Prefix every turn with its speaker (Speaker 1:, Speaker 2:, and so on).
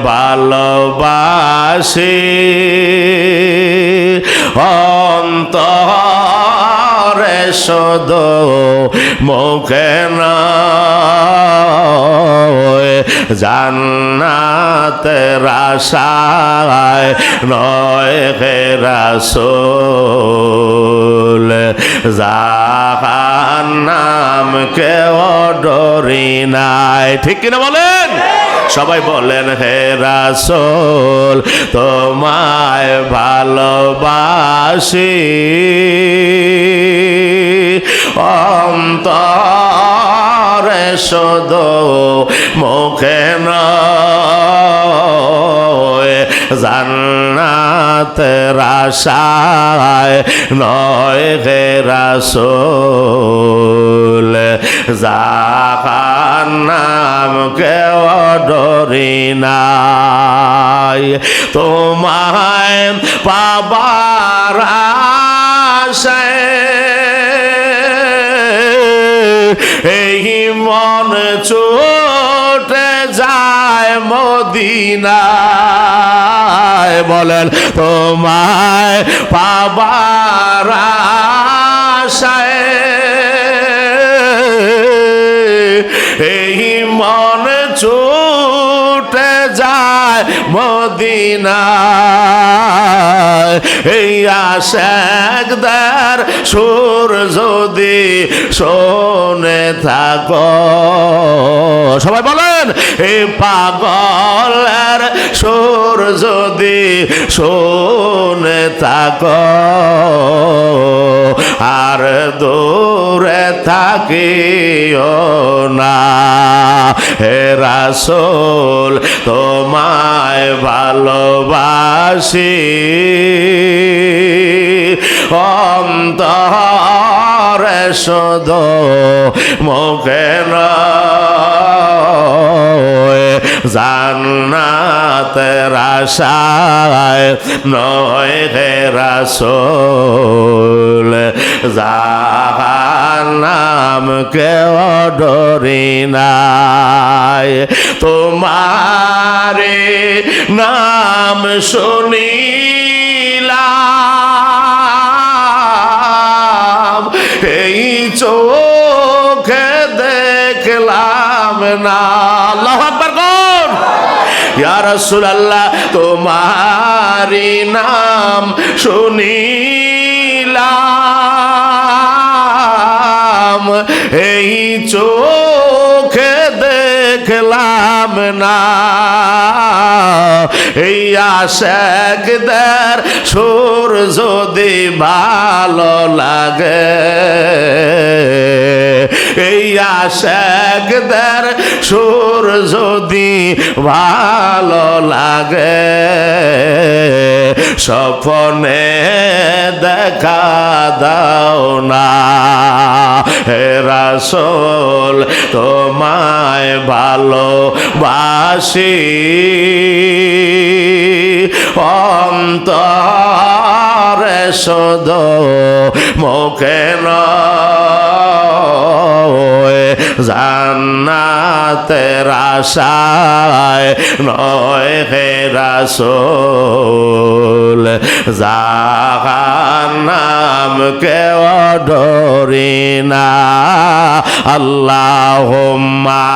Speaker 1: ভালোবাসি অন্তরে শুধু মুখে নয়, জান্নাতের আশায় নয় হে রাসূল, জাহান্নাম কেউ ডরি নাই। ঠিক কিনা বলেন? সবাই বলেন হে রাসূল তোমায় ভালোবাসি অন্তরে শুধু মুখে নয়, জান্নাতের আশায় নয় হে রাসূল, জাহান্নাম কেউ ডরি নাই। তোমায় পাবার আশায় এই মন ছুটে যায় মদিনায়। বলেন তোমায় পাবার আশায় এই মন ছুটে যায় মদিনায়। এই আশিকদের সুর যদি শোনে থাকো, সবাই বলেন এই পাগলের সুর যদি শোনে থাকো, আর দূরে থাকিও না হে রাসূল তোমায় ভালোবাসি অন্তরে শুধু মুখে নয়, জান্নাতের আশায় নয় হে রাসূল, জাহান্নাম কেউ ডরি নাই। তোমারে নাম শুনিলাম এই চোখে দেখলাম না। আল্লাহু আকবার কোন ইয়া রাসূলুল্লাহ তোমারি নাম শুনিলাম এই চোখে দেখলাম না। এই আশিকদের সুর যদি ভালো লাগে, এই আশিকদের সুর যদি ভালো লাগে, স্বপ্নে দেখা দাও না হে রাসূল তোমায় ভালোবাসি অন্তরে শুধু মুখে নয়, জান্নাতের আশায় নয় হে রাসূল, জাহান্নাম কেউ ডরি না। আল্লাহুম্মা